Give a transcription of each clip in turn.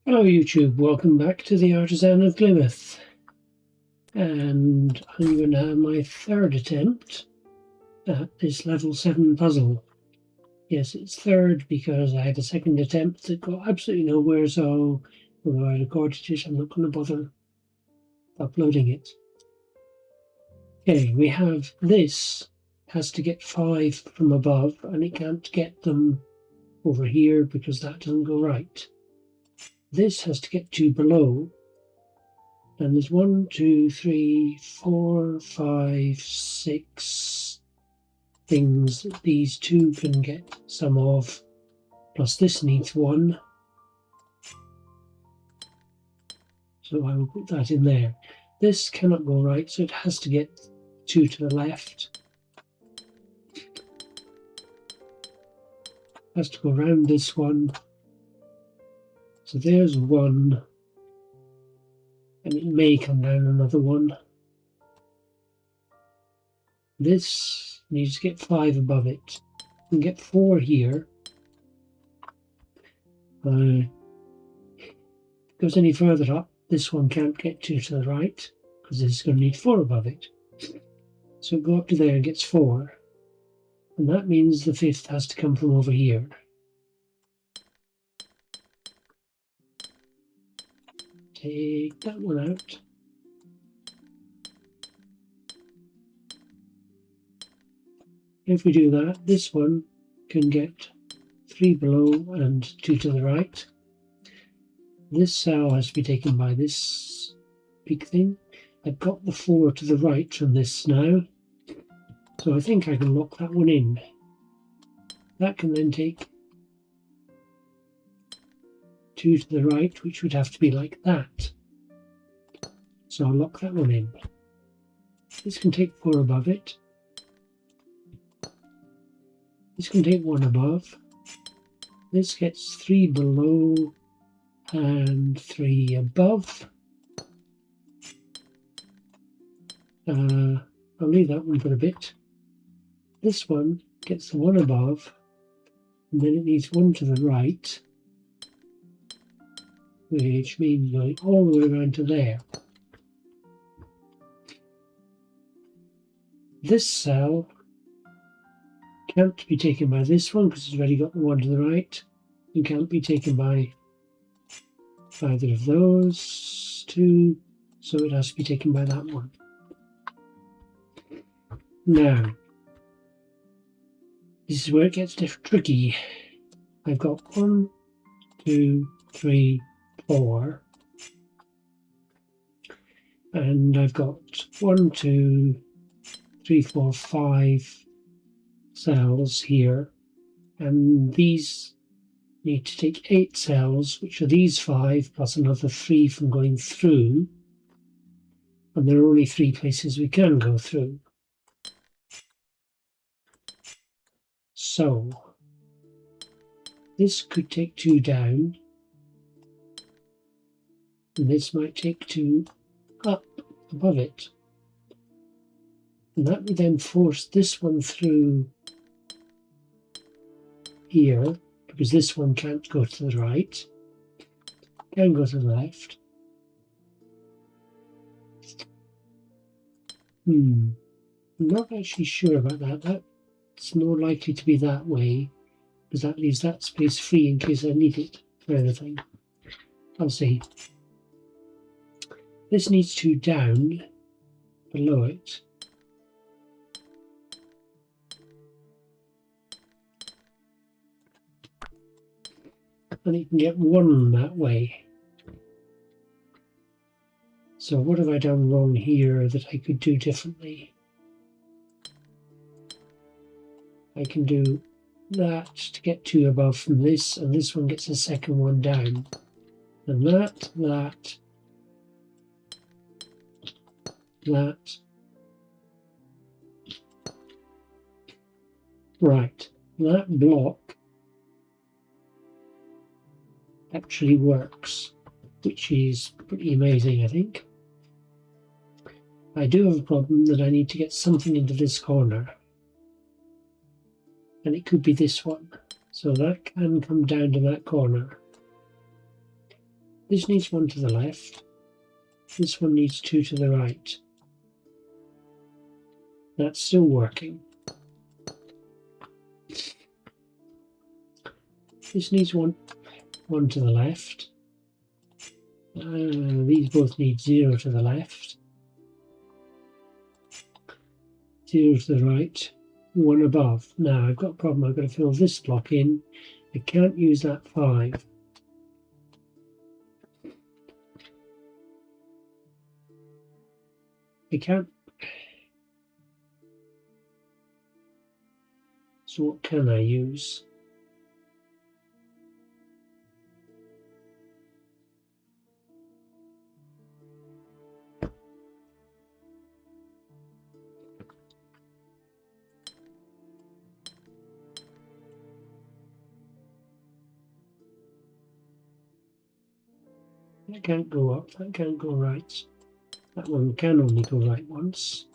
Hello YouTube, welcome back to the Artisan of Glimmith, and I'm going to have my third attempt at this level 7 puzzle. Yes, it's third because I had a second attempt that got absolutely nowhere, so although I recorded it, I'm not going to bother uploading it. Okay, we have this has to get 5 from above, and it can't get them over here because that doesn't go right. This has to get 2 below. And there's 1, 2, 3, 4, 5, 6 things that these two can get some of, plus this needs 1. So I will put that in there. This cannot go right, so it has to get 2 to the left. Has to go around this one. So there's 1. And it may come down another 1. This needs to get 5 above it. You can get 4 here. If it goes any further up, this one can't get 2 to the right, because this is going to need 4 above it. So go up to there and gets 4. And that means the 5th has to come from over here. Take that one out. If we do that, this one can get 3 below and 2 to the right. This cell has to be taken by this big thing. I've got the 4 to the right from this now, so I think I can lock that one in. That can then take 2 to the right, which would have to be like that. So I'll lock that one in. This can take 4 above it. This can take 1 above. This gets 3 below and 3 above. I'll leave that one for a bit. This one gets the 1 above, and then it needs 1 to the right, which means going all the way around to there. This cell can't be taken by this one because it's already got the 1 to the right. It can't be taken by either of those two, so it has to be taken by that one. Now, this is where it gets tricky. I've got 1, 2, 3, 4, and I've got 1, 2, 3, 4, 5 cells here, and these need to take 8 cells, which are these 5 plus another 3 from going through, and there are only 3 places we can go through. So this could take 2 down, and this might take 2 up above it, and that would then force this one through here, because this one can't go to the right, can go to the left. I'm not actually sure about that. That's more likely to be that way, because that leaves that space free in case I need it for anything. I'll see. This needs 2 down below it. And it can get 1 that way. So what have I done wrong here that I could do differently? I can do that to get 2 above from this, and this one gets a second one down. And that. Right, that block actually works, which is pretty amazing, I think. I do have a problem that I need to get something into this corner, and it could be this one, so that can come down to that corner. This needs one to the left. This one needs two to the right. That's still working. This needs one to the left. These both need 0 to the left. 0 to the right. 1 above. Now I've got a problem. I've got to fill this block in. I can't use that 5. I can't. So what can I use? That can't go up, that can't go right. That one can only go right once.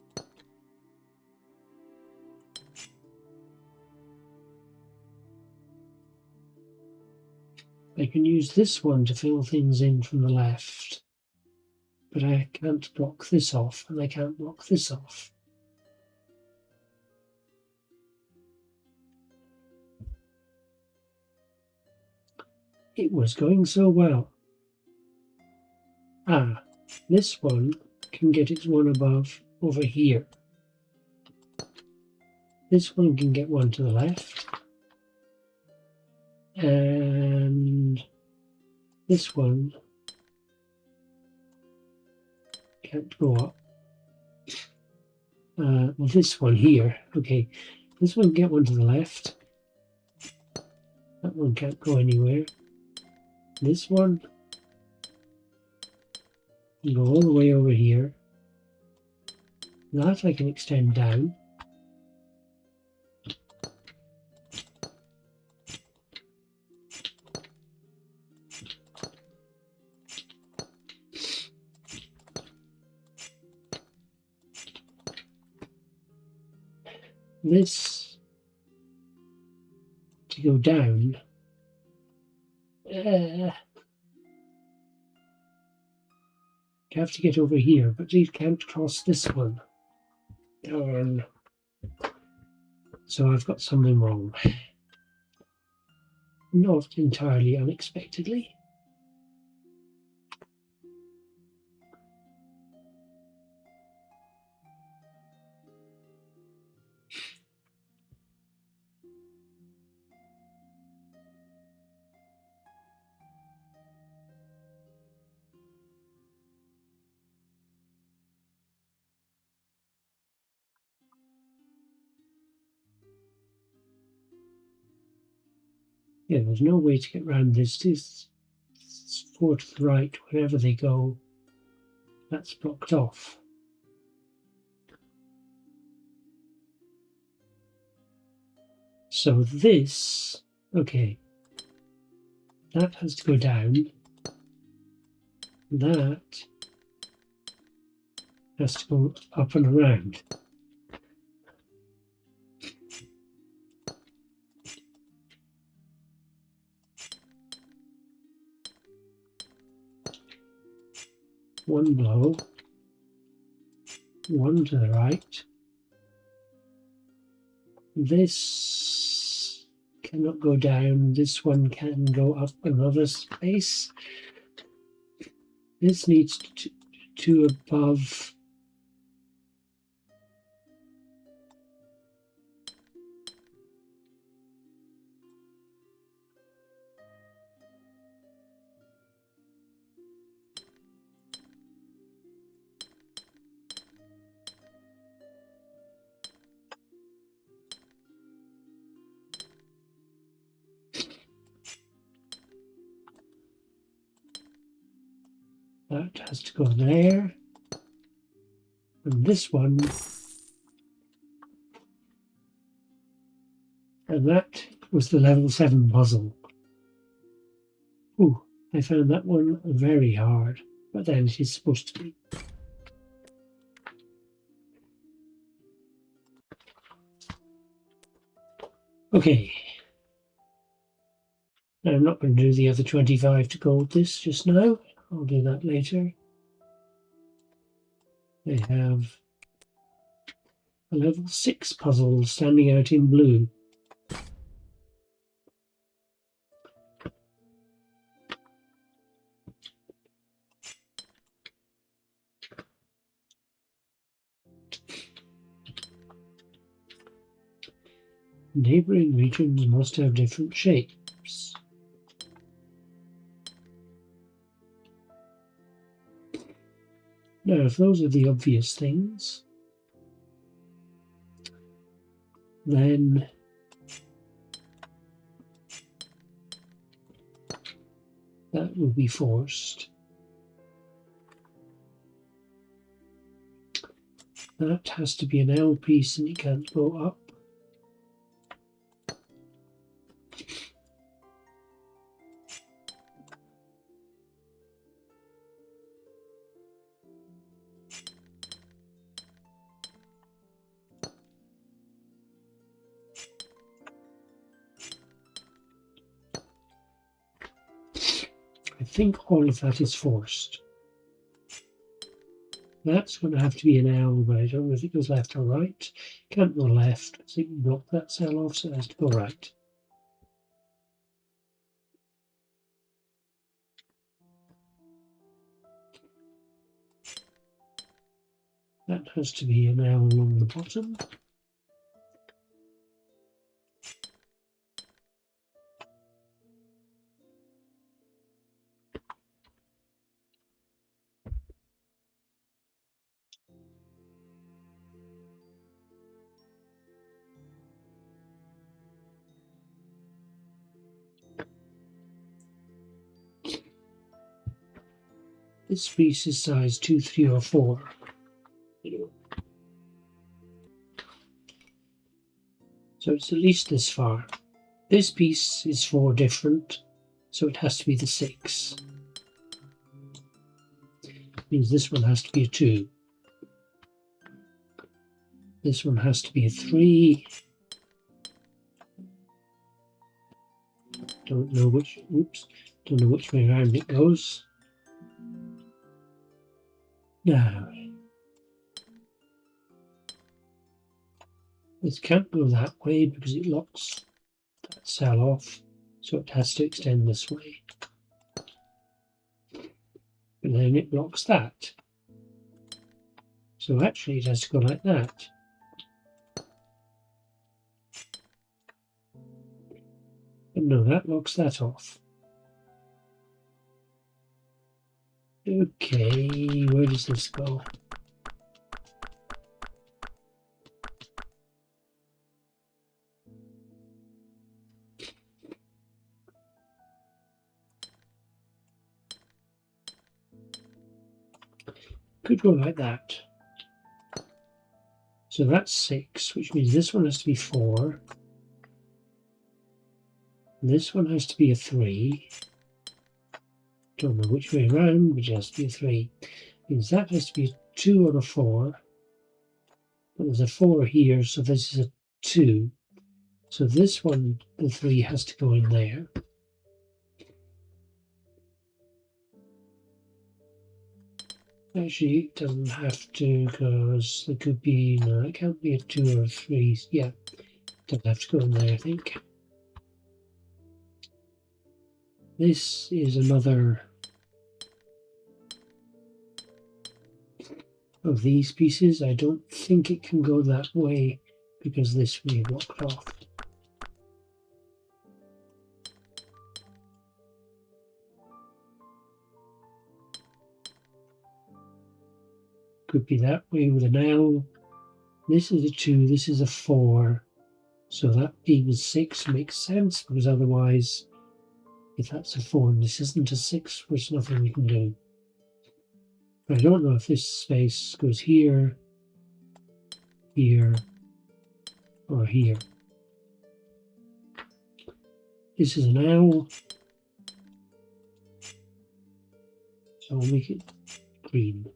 I can use this one to fill things in from the left, but I can't block this off, and I can't block this off. It was going so well. Ah, this one can get its one above over here. This one can get one to the left. And this one can't go up. Well, this one here, okay. This one can get one to the left. That one can't go anywhere. This one can go all the way over here. That I can extend down. This to go down. You have to get over here, but you can't cross this one. Darn. So I've got something wrong. Not entirely unexpectedly. Yeah, there's no way to get around this. This 4 to the right, wherever they go, that's blocked off. So this, okay, that has to go down. That has to go up and around. One blow, one to the right. This cannot go down, this one can go up another space. This needs to above. That has to go there. And this one. And that was the level 7 puzzle. Ooh, I found that one very hard, but then it is supposed to be. Okay. Now I'm not going to do the other 25 to gold this just now. I'll do that later. They have a level 6 puzzle standing out in blue. Neighbouring regions must have different shapes. Now, if those are the obvious things, then that will be forced. That has to be an L piece and it can't go up. I think all of that is forced. That's going to have to be an L, but I don't know if it goes left or right. Can't go left, so you can block that cell off, so it has to go right. That has to be an L along the bottom. This piece is size 2, 3, or 4. So it's at least this far. This piece is 4 different, so it has to be the 6. Means this one has to be a 2. This one has to be a 3. Don't know which way around it goes. Now, this can't go that way because it locks that cell off, so it has to extend this way. And then it blocks that. So actually it has to go like that. But no, that locks that off. Okay, where does this go? Could go like that. So that's 6, which means this one has to be 4. This one has to be a 3. Don't know which way around, but it has to be a 3. Means that has to be a 2 or a 4. But there's a 4 here, so this is a 2. So this one, the 3 has to go in there. Actually, it doesn't have to, because there could be, no, it can't be a 2 or a 3. Yeah, it doesn't have to go in there, I think. This is another of these pieces. I don't think it can go that way because this we blocked off. Could be that way with an L. This is a 2, this is a 4. So that being a 6 makes sense, because otherwise, if that's a 4 and this isn't a 6, there's nothing we can do. But I don't know if this space goes here, here, or here. This is an L. So I'll make it green.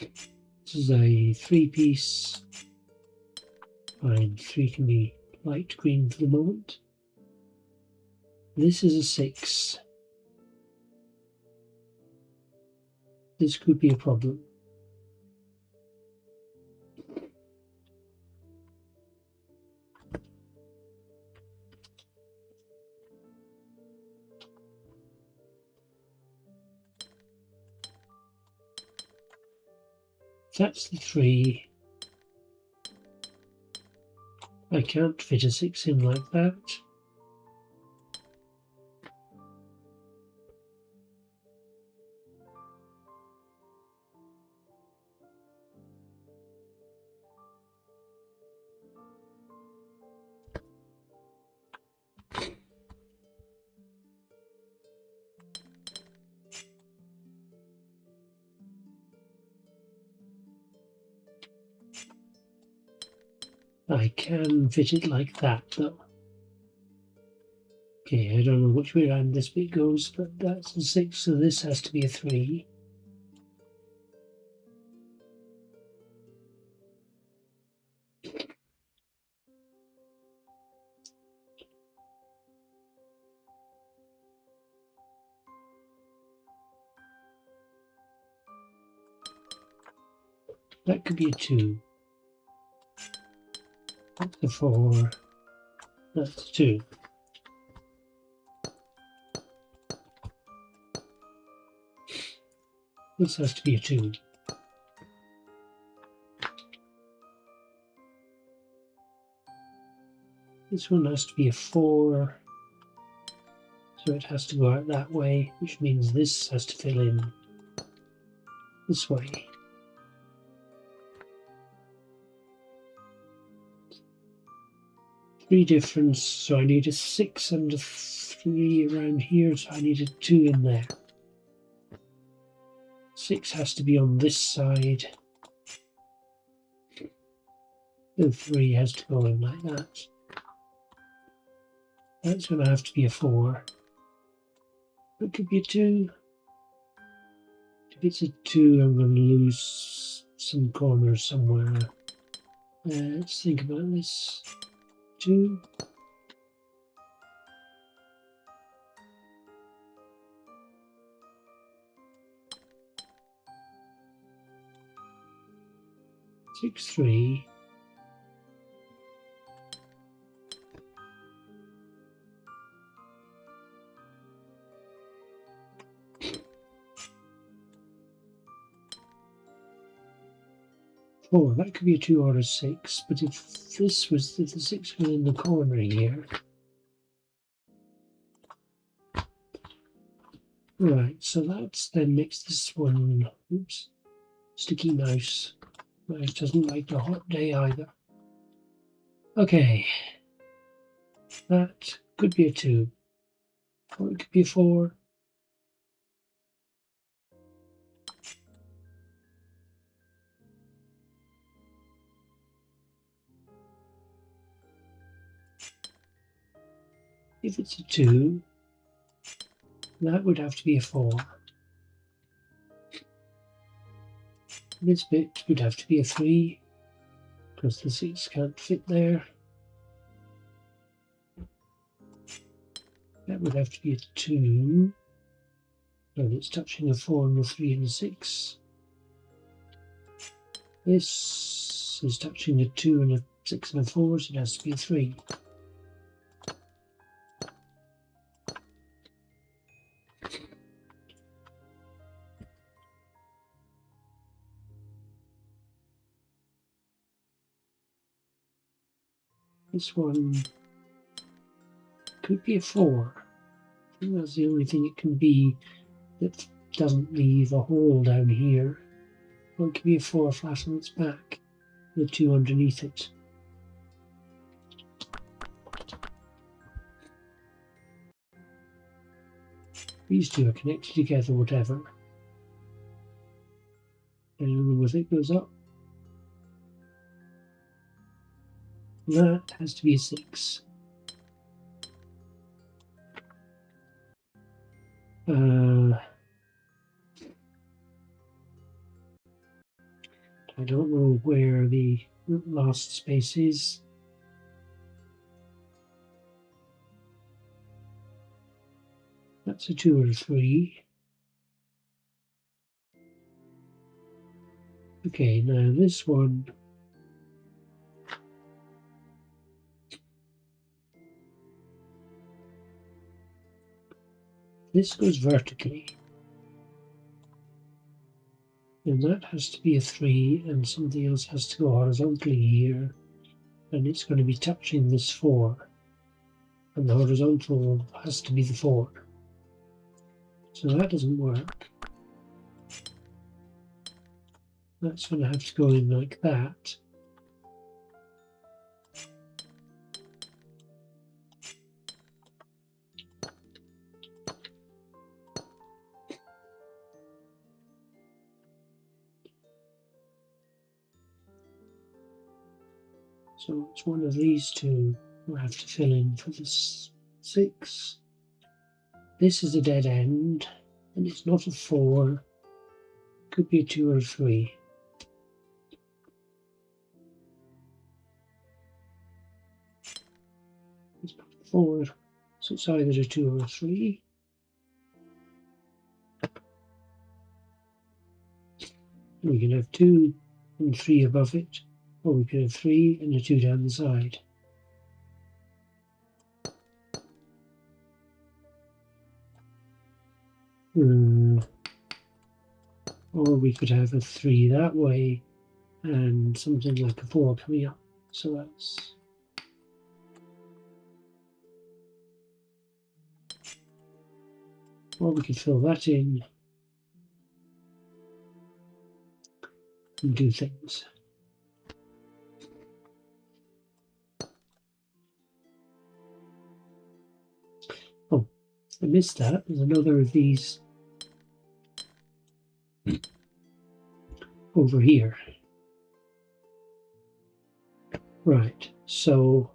This is a 3-piece. Fine, 3 can be light green for the moment. This is a 6. this could be a problem. That's the 3. I can't fit a 6 in like that. I can fit it like that though. Okay, I don't know which way around this bit goes, but that's a 6, so this has to be a 3. That could be a 2. That's a 4. That's a 2. This has to be a 2. This one has to be a 4. So it has to go out that way, which means this has to fill in this way. Three difference, so I need a 6 and a 3 around here, so I need a 2 in there. 6 has to be on this side. The 3 has to go in like that. That's going to have to be a 4. It could be a 2. If it's a 2, I'm going to lose some corners somewhere. Let's think about this. 2. Six, 3. Oh, that could be a 2 or a 6, but if the 6 was in the corner here. Right, so that then makes this one, oops, sticky mouse. Mouse doesn't like the hot day either. Okay, that could be a 2, or it could be a 4. If it's a 2, that would have to be a 4. This bit would have to be a 3, because the 6 can't fit there. That would have to be a 2. And it's touching a 4 and a 3 and a 6. This is touching a 2 and a 6 and a 4, so it has to be a 3. This one could be a 4. I think that's the only thing it can be that doesn't leave a hole down here. Or it could be a 4 flat on its back, with 2 underneath it. These two are connected together, whatever. And with it goes up. That has to be a 6. I don't know where the last space is. That's a 2 or a 3. Okay, now this one. This goes vertically. And that has to be a 3, and something else has to go horizontally here. And it's going to be touching this 4. And the horizontal has to be the 4. So that doesn't work. That's going to have to go in like that. So it's one of these two we'll have to fill in for this 6. This is a dead end, and it's not a 4. Could be a 2 or a 3. It's not a 4, so it's either a 2 or a 3. We can have 2 and 3 above it, or we can have 3 and a 2 down the side. Or we could have a 3 that way and something like a 4 coming up. So that's... Or we could fill that in and do things. Oh, I missed that. There's another of these over here. Right, so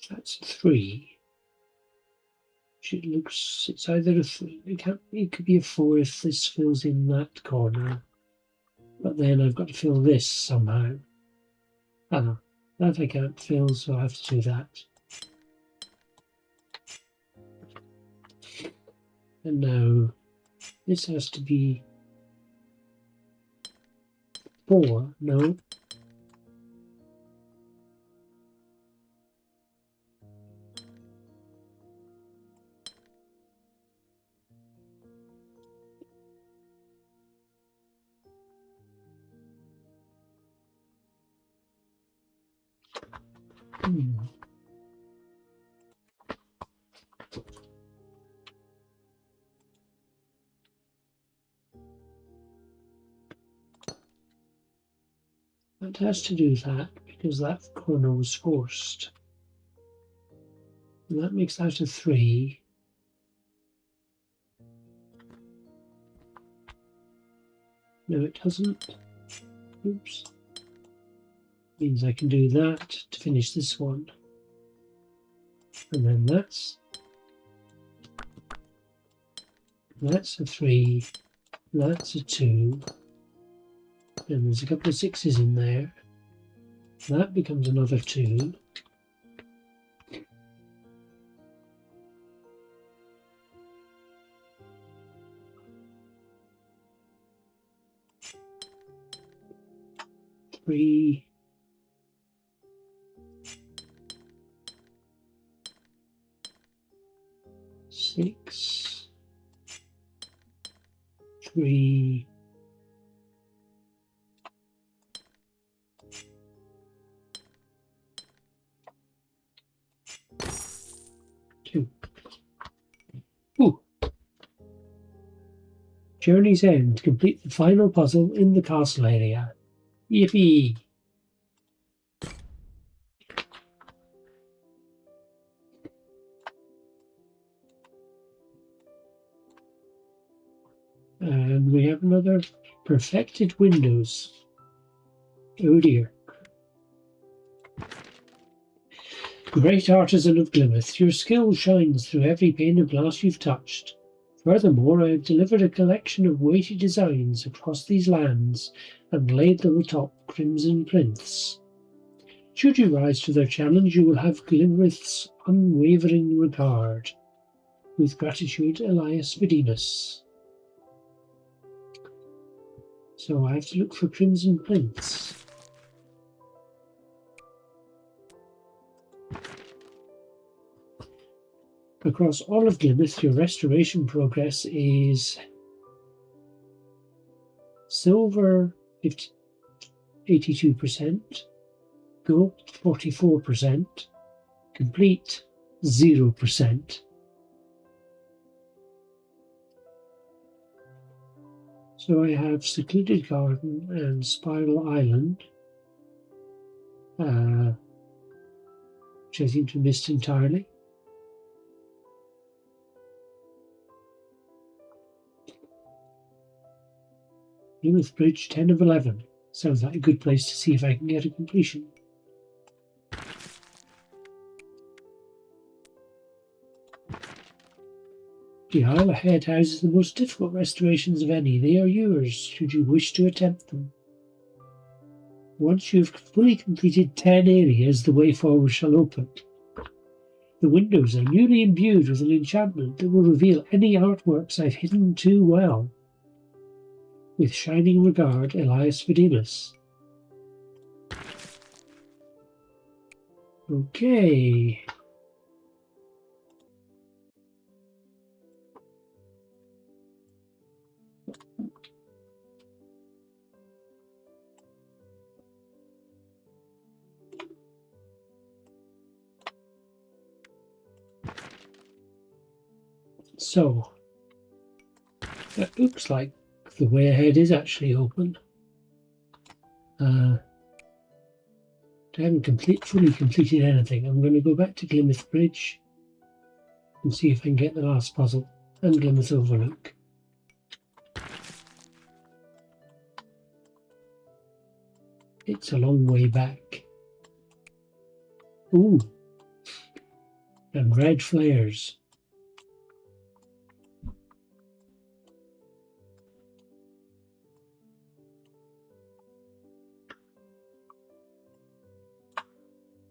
that's a 3. It looks, it's either a 3, it could be a 4 if this fills in that corner. But then I've got to fill this somehow. That I can't fill, so I have to do that. And now this has to be 4, no. It has to do that because that corner was forced. And that makes that a 3. No, it doesn't. Oops. Means I can do that to finish this one. And then that's a 3. That's a 2. And there's a couple of 6s in there. That becomes another 2. Three. 6. 3. 2. Ooh. Journey's End. Complete the final puzzle in the castle area. Yippee! And we have another perfected windows. Oh dear. Great Artisan of Glimmith, your skill shines through every pane of glass you've touched. Furthermore, I have delivered a collection of weighty designs across these lands and laid them atop crimson plinths. Should you rise to their challenge, you will have Glimmith's unwavering regard. With gratitude, Elias Vidimus. So I have to look for Crimson Prince. Across all of Glimmith, your restoration progress is silver 82%, gold 44%, complete 0%. So I have Secluded Garden and Spiral Island, which I seem to have missed entirely. Glimmith Bridge 10 of 11. Sounds like a good place to see if I can get a completion. The Isle ahead houses the most difficult restorations of any. They are yours, should you wish to attempt them. Once you have fully completed 10 areas, the way forward shall open. The windows are newly imbued with an enchantment that will reveal any artworks I've hidden too well. With shining regard, Elias Vidimus. Okay. So, that looks like the way ahead is actually open. I haven't fully completed anything. I'm going to go back to Glimmith Bridge and see if I can get the last puzzle and Glimmith Overlook. It's a long way back. Ooh, and red flares.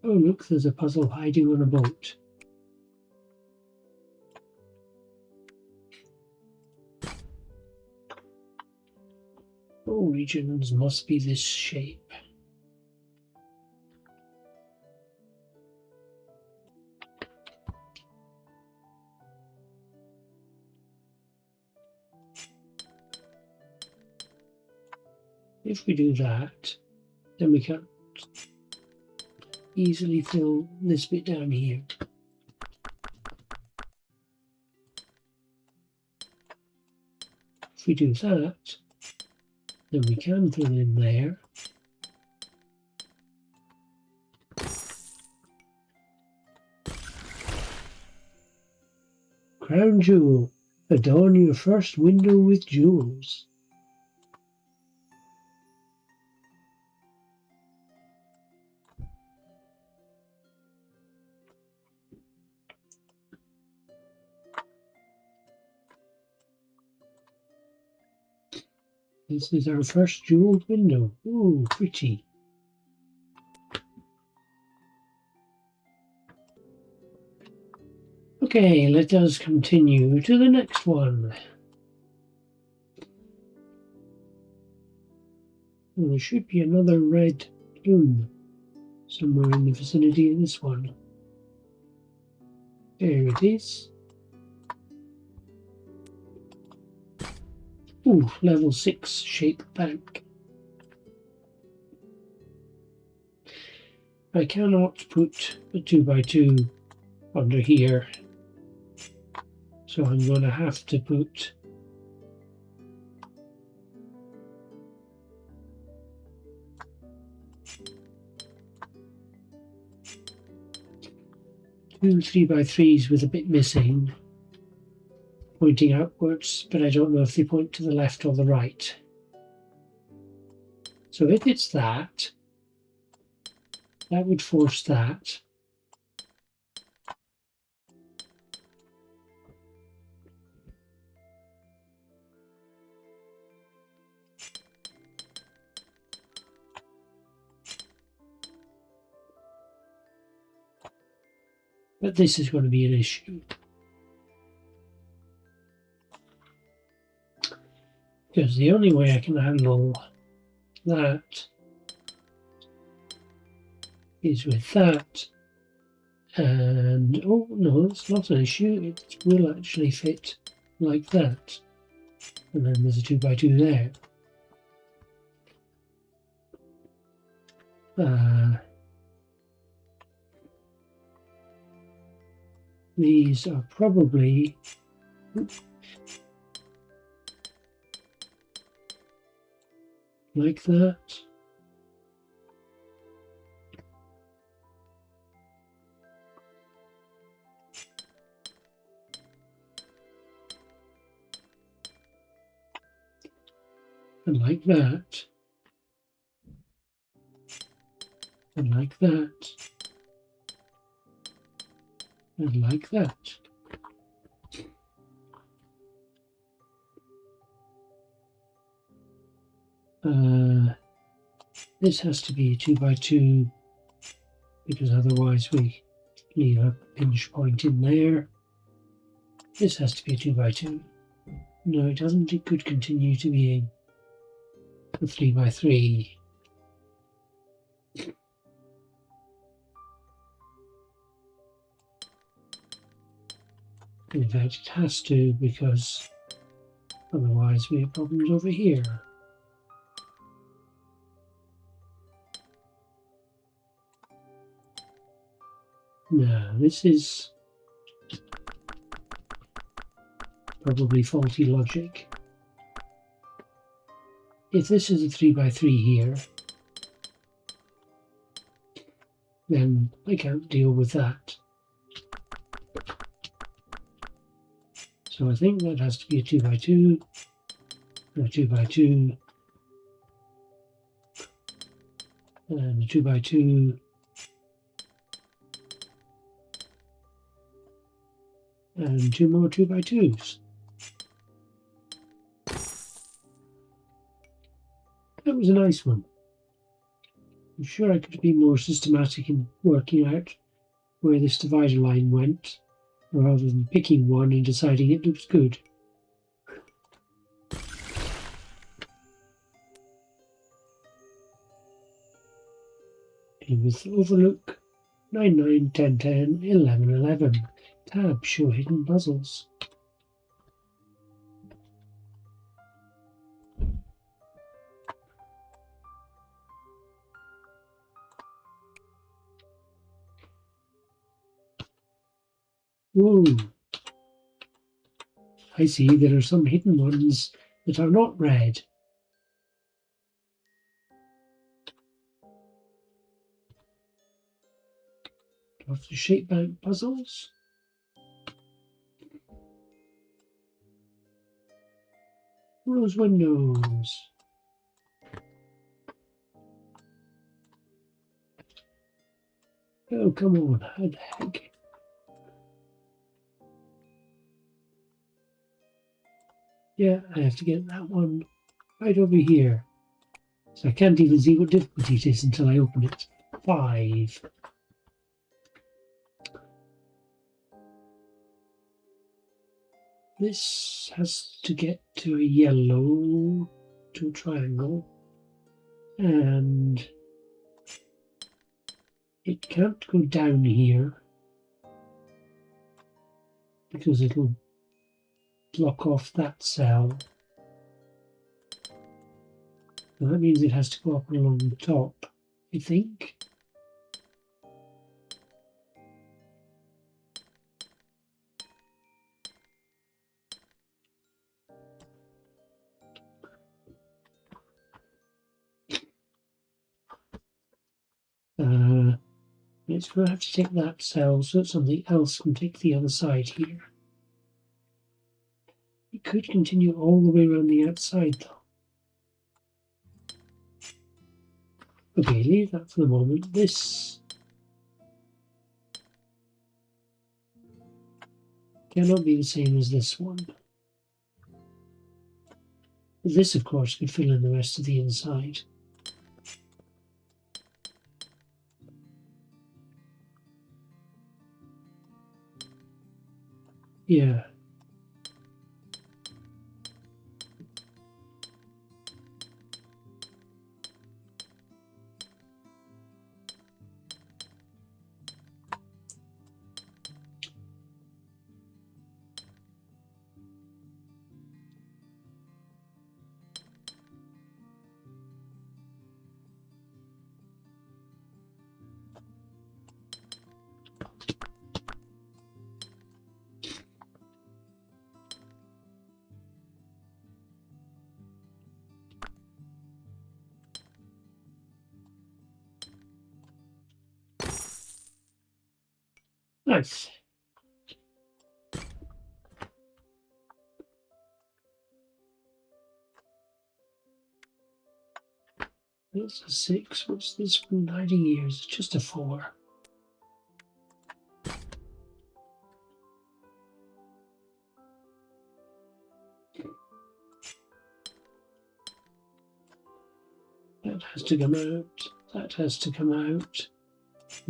Oh look, there's a puzzle hiding on a boat. Oh, regions must be this shape. If we do that, then we can easily fill this bit down here. If we do that, then we can fill in there. Crown jewel. Adorn your first window with jewels. This is our first jeweled window. Ooh, pretty. Okay, let us continue to the next one. Well, there should be another red plume somewhere in the vicinity of this one. There it is. Ooh, level 6 shape bank. I cannot put a 2x2 under here, so I'm going to have to put two 3x3s with a bit missing, pointing outwards, but I don't know if they point to the left or the right. So if it's that, that would force that. But this is going to be an issue. Because the only way I can handle that is with that. And, oh no, it's not an issue. It will actually fit like that. And then there's a 2x2 there. These are probably like that. And like that. And like that. And like that. This has to be a 2x2 because otherwise we leave a pinch point in there. This has to be a 2x2. No, it doesn't. It could continue to be a 3x3. In fact, it has to, because otherwise we have problems over here. No, this is probably faulty logic. If this is a 3x3 here, then I can't deal with that. So I think that has to be a 2x2, and a 2x2, and a 2x2, and 2 more 2x2s. That was a nice one. I'm sure I could have been more systematic in working out where this divider line went, rather than picking one and deciding it looks good. And with Overlook, 9, 9, 10, 10, 11, 11. Tab, show hidden puzzles. Whoa! I see there are some hidden ones that are not red. Lots of shape bank puzzles. Rose windows. Oh, come on, how the heck? Yeah, I have to get that one right over here. So I can't even see what difficulty it is until I open it. 5. This has to get to a yellow, to a triangle, and it can't go down here because it'll block off that cell. So that means it has to go up along the top, I think. It's going to have to take that cell so that something else can take the other side here. It could continue all the way around the outside though. Okay, leave that for the moment. This cannot be the same as this one. This, of course, could fill in the rest of the inside. Yeah. Nice. That's a 6. What's this one? 90 years. It's just a 4. That has to come out. That has to come out.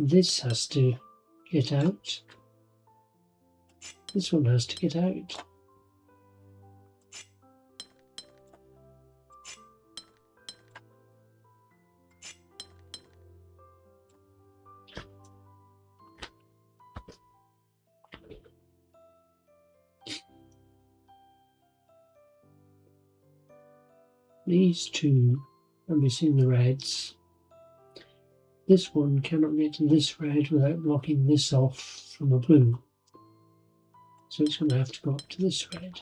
This has to get out. This one has to get out. These two are missing the reds. This one cannot get to this red without blocking this off from a blue. So it's going to have to go up to this red.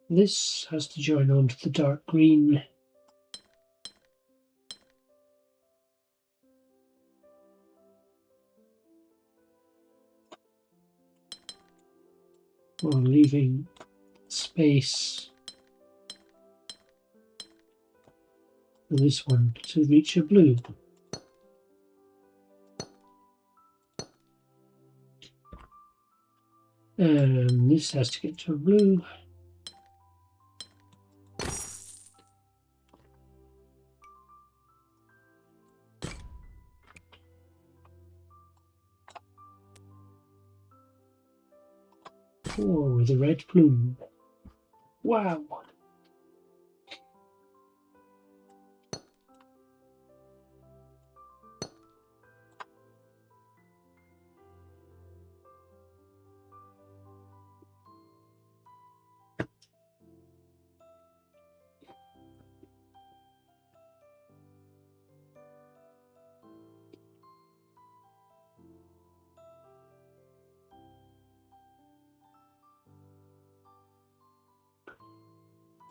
This has to join onto the dark green. While leaving space for this one to reach a blue. And this has to get to a blue. Oh, with a red plume. Wow.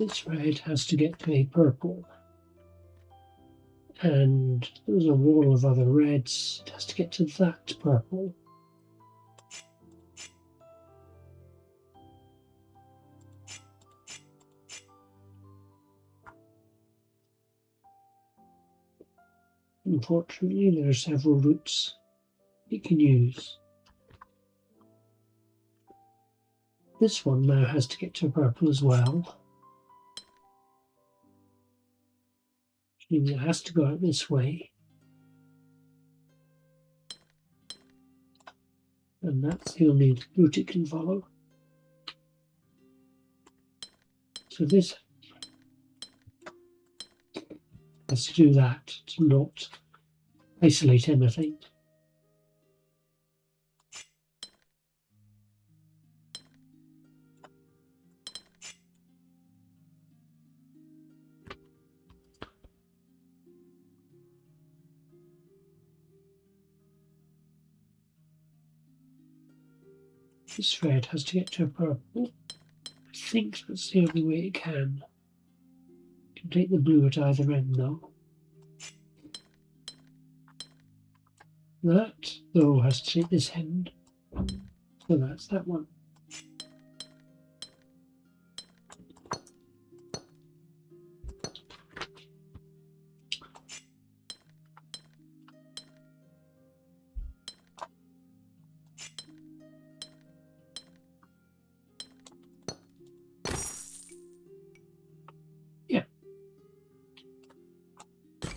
This red has to get to a purple. And there's a wall of other reds. It has to get to that purple. Unfortunately, there are several routes it can use. This one now has to get to purple as well. Which means it has to go out this way. And that's the only route it can follow. So this has to do that to not isolate anything. This red has to get to a purple. I think that's the only way it can. You can take the blue at either end though. That, though, has to take this end. So that's that one.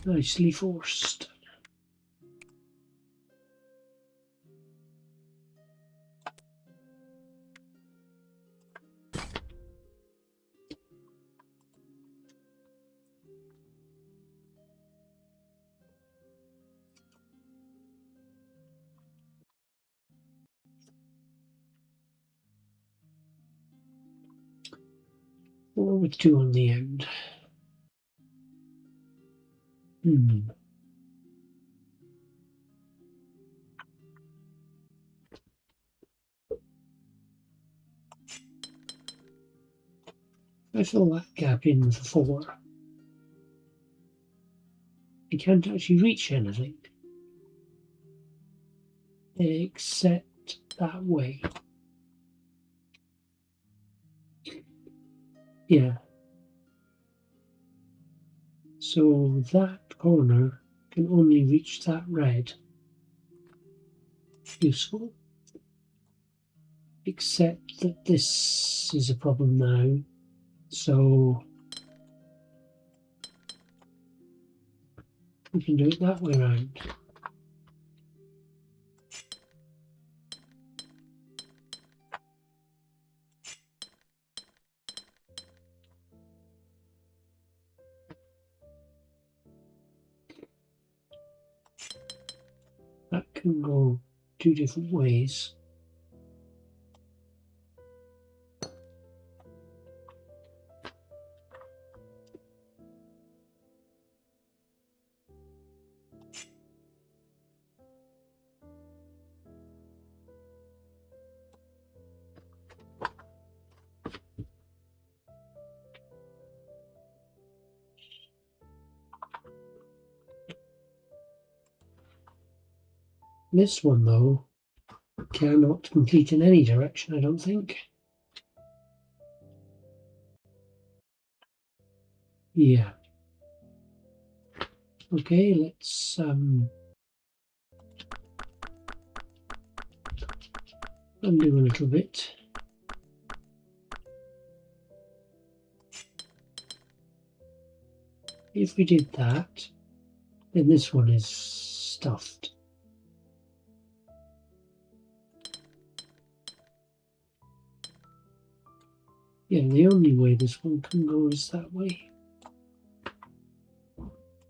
Nicely forced. Or with 2 on the end. I fill that gap in with a 4. You can't actually reach anything except that way. Yeah. So that corner can only reach that red. Useful. Except that this is a problem now. So we can do it that way around. That can go 2 different ways. This one, though, cannot complete in any direction, I don't think. Yeah. Okay, let's undo a little bit. If we did that, then this one is stuffed. Yeah, the only way this one can go is that way.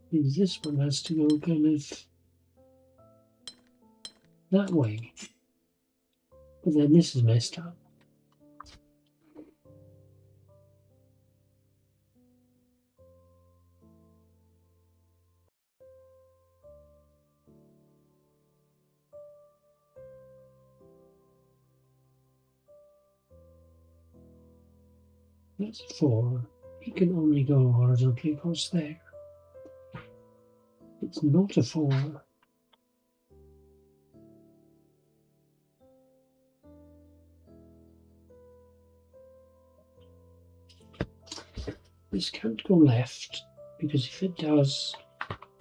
Means this one has to go kind of that way. But then this is messed up. That's 4. It can only go horizontally across there. It's not a 4. This can't go left, because if it does,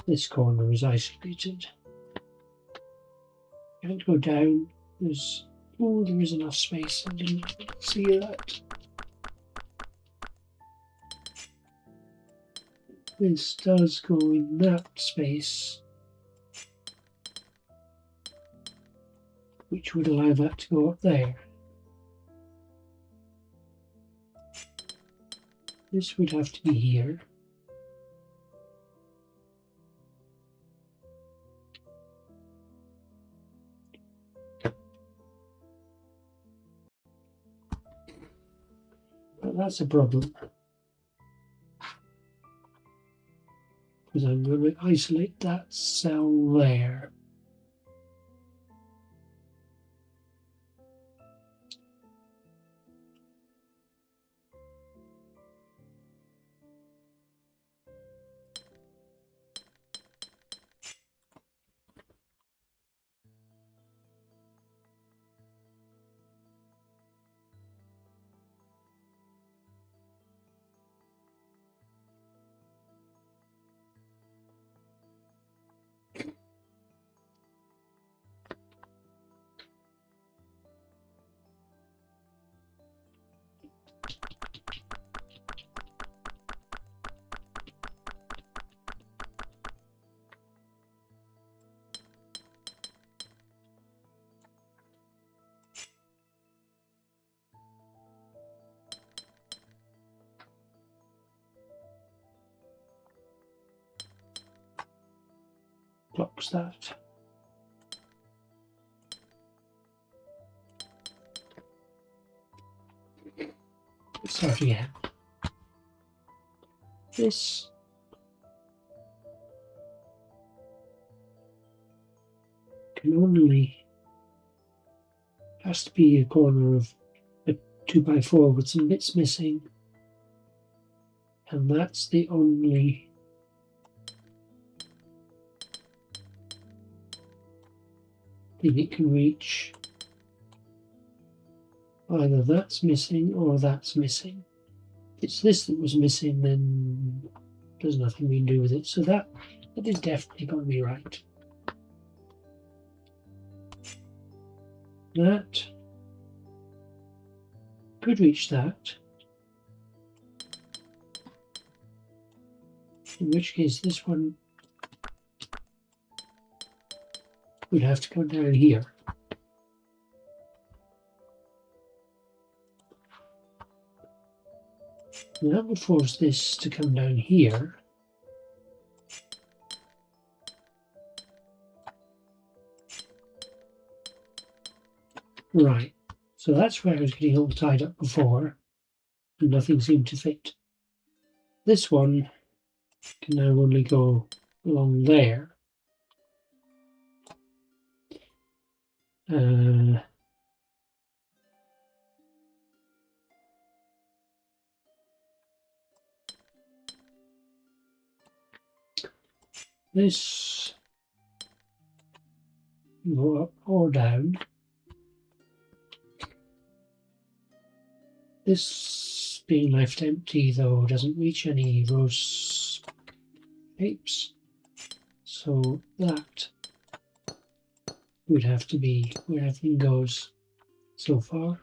this corner is isolated. Can't go down. There is enough space. I didn't see that. This does go in that space, which would allow that to go up there. This would have to be here. But that's a problem, because I'm going to isolate that cell there. blocks that. Let's start again. This can only has to be a corner of a 2x4 with some bits missing, and that's the only thing it can reach. Either that's missing or that's missing. If it's this that was missing, then there's nothing we can do with it. So that is definitely going to be right. That could reach that. In which case this one would have to go down here. And that would force this to come down here. Right, so that's where I was getting all tied up before, and nothing seemed to fit. This one can now only go along there. This can go up or down. This being left empty though doesn't reach any rose shapes, so that would have to be where everything goes so far.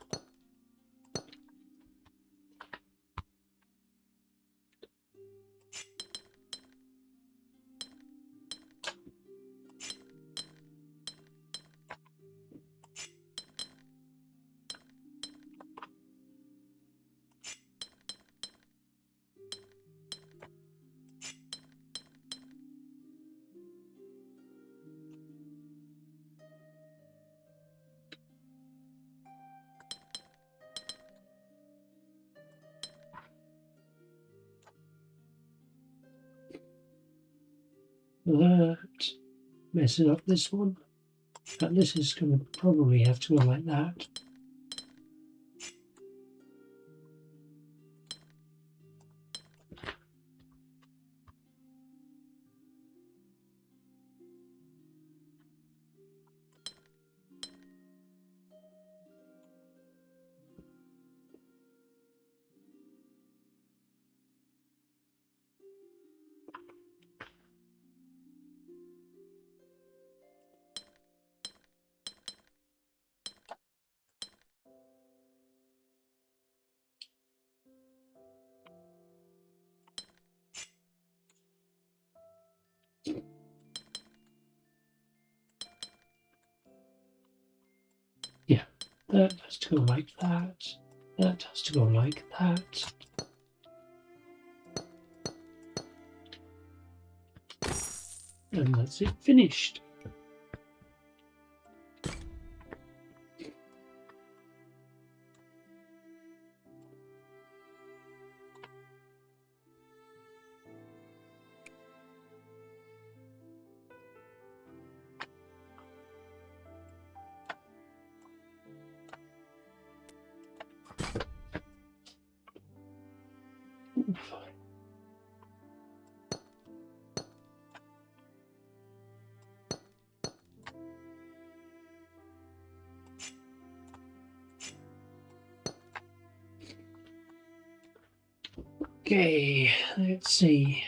That messes up this one, but this is going to probably have to go like that. Yeah, that has to go like that. That has to go like that. And that's it, finished. Okay, let's see.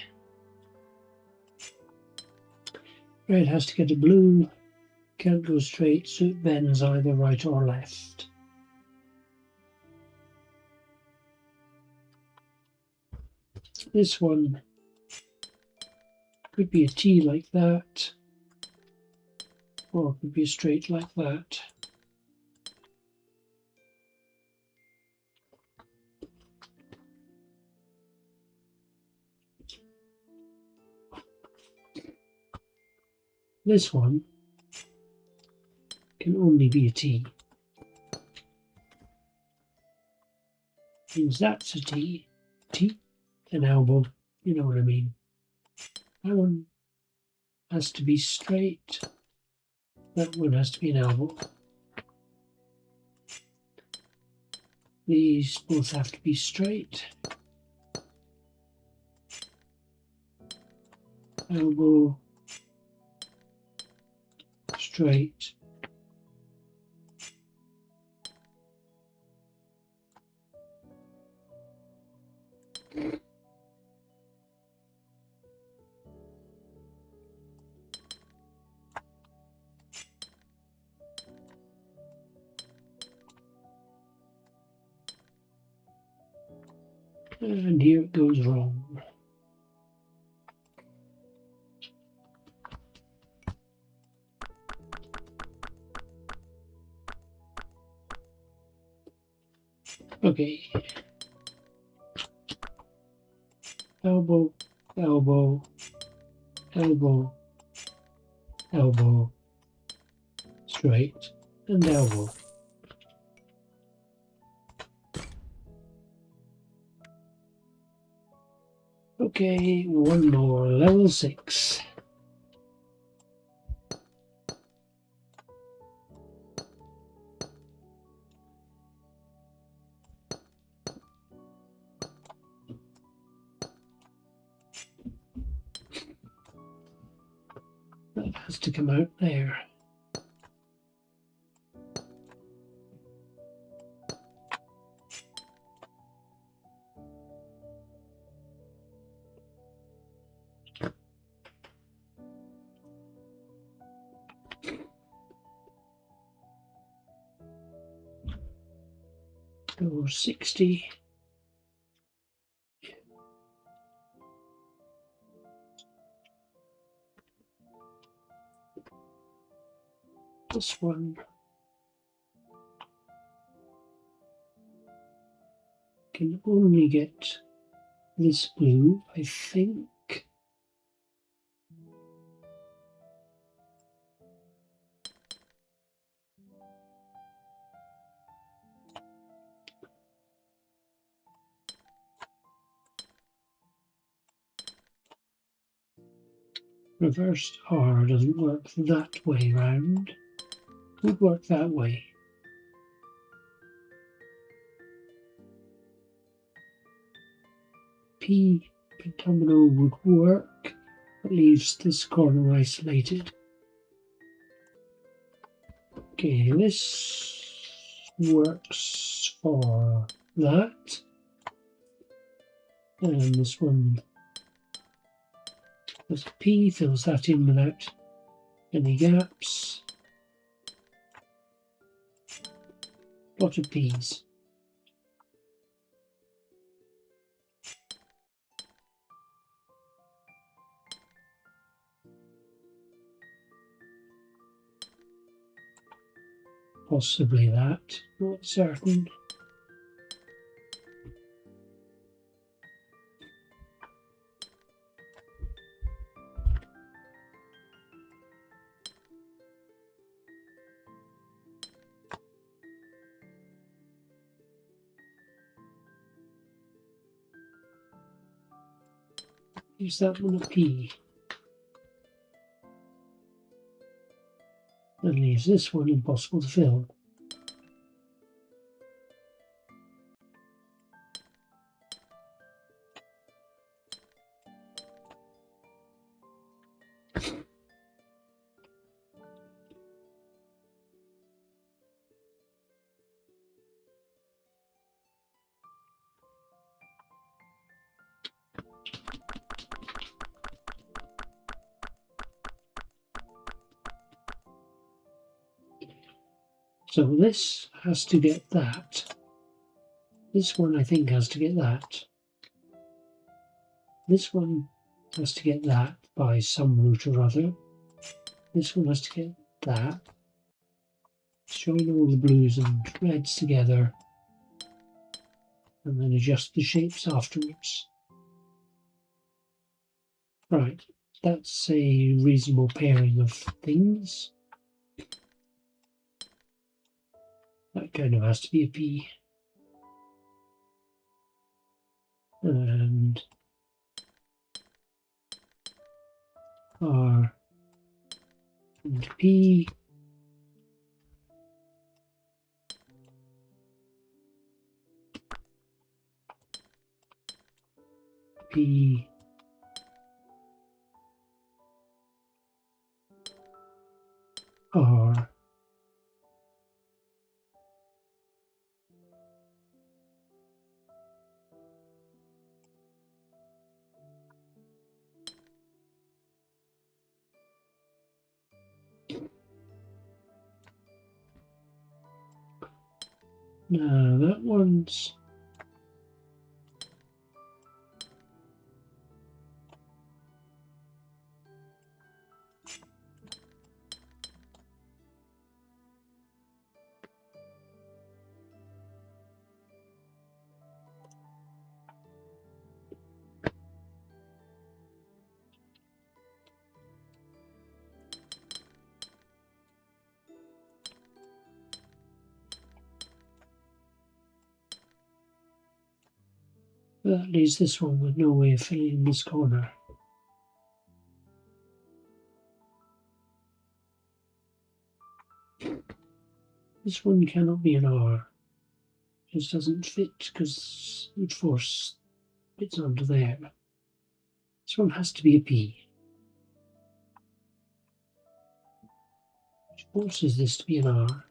Red has to get a blue, can't go straight, so it bends either right or left. This one could be a T like that, or it could be straight like that. This one can only be a T. Means that's a T. T, an elbow. You know what I mean. That one has to be straight. That one has to be an elbow. These both have to be straight. Elbow, straight. And here it goes wrong. Okay. Elbow, elbow, elbow, elbow, straight, and elbow. Okay, one more, level 6. That has to come out there. Go 60. This one can only get this blue, I think. Reversed R doesn't work that way round. It would work that way. P pentomino would work, but leaves this corner isolated. Okay, this works for that. And this one, there's a P, fills that in without any gaps. Lot of P's. Possibly that, not certain. Use that one a P. And leaves this one impossible to fill. So this has to get that. This one I think has to get that. This one has to get that by some route or other. This one has to get that. Showing all the blues and reds together. And then adjust the shapes afterwards. Right, That's a reasonable pairing of things. That kind of has to be a P. And R and P. P. R. Now that one's that leaves this one with no way of filling in this corner. This one cannot be an R. It just doesn't fit because it would force bits onto there. This one has to be a P, which forces this to be an R.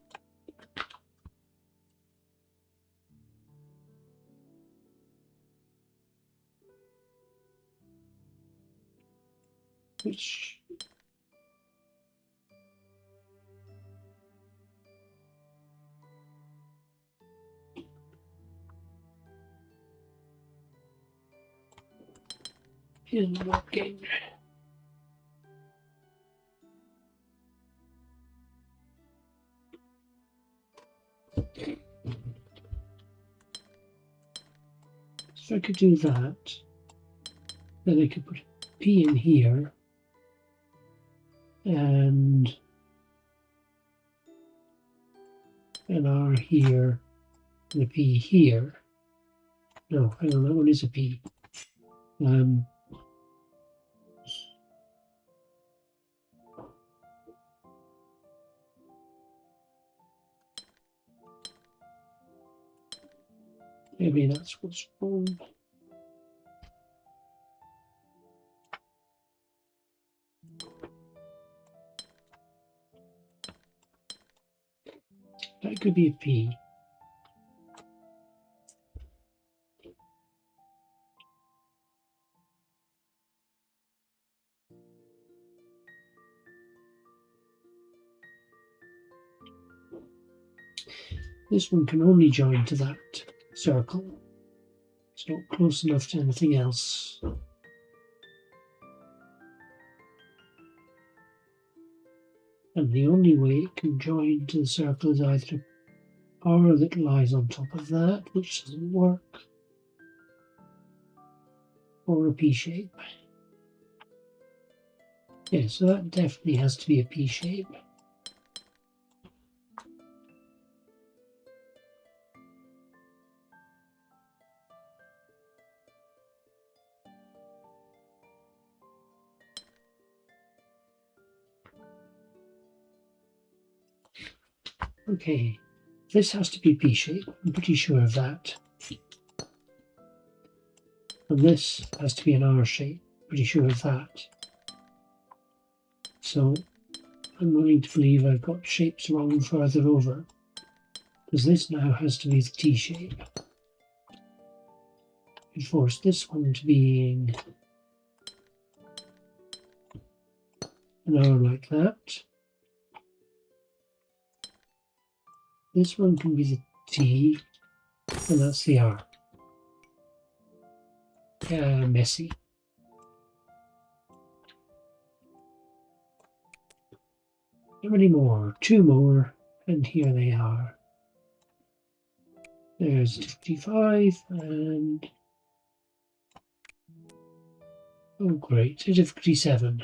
Which isn't working. So I could do that. Then I could put a P in here and an R here and a P here. No, hang on, that one is a P. Maybe that's what's wrong. That could be a P. This one can only join to that circle. It's not close enough to anything else. And the only way it can join to the circle is either a R that lies on top of that, which doesn't work, or a P shape. Yeah, so that definitely has to be a P shape. Okay, this has to be P shape, I'm pretty sure of that. And this has to be an R shape, pretty sure of that. So I'm willing to believe I've got shapes wrong further over, because this now has to be the T shape. And force this one to being an R like that. This one can be the T, and that's the R. Messy. How many more? 2 more, and here they are. There's 55, and Oh great, difficulty 7.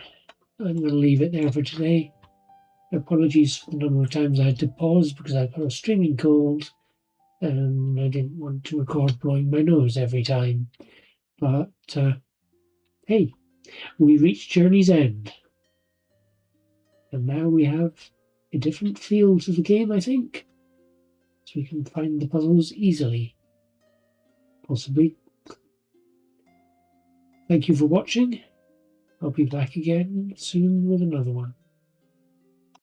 I'm going to leave it there for today. Apologies for the number of times I had to pause because I've got a streaming cold and I didn't want to record blowing my nose every time. But hey, we reached Journey's End. And now we have a different feel to the game, I think. So we can find the puzzles easily. Possibly. Thank you for watching. I'll be back again soon with another one.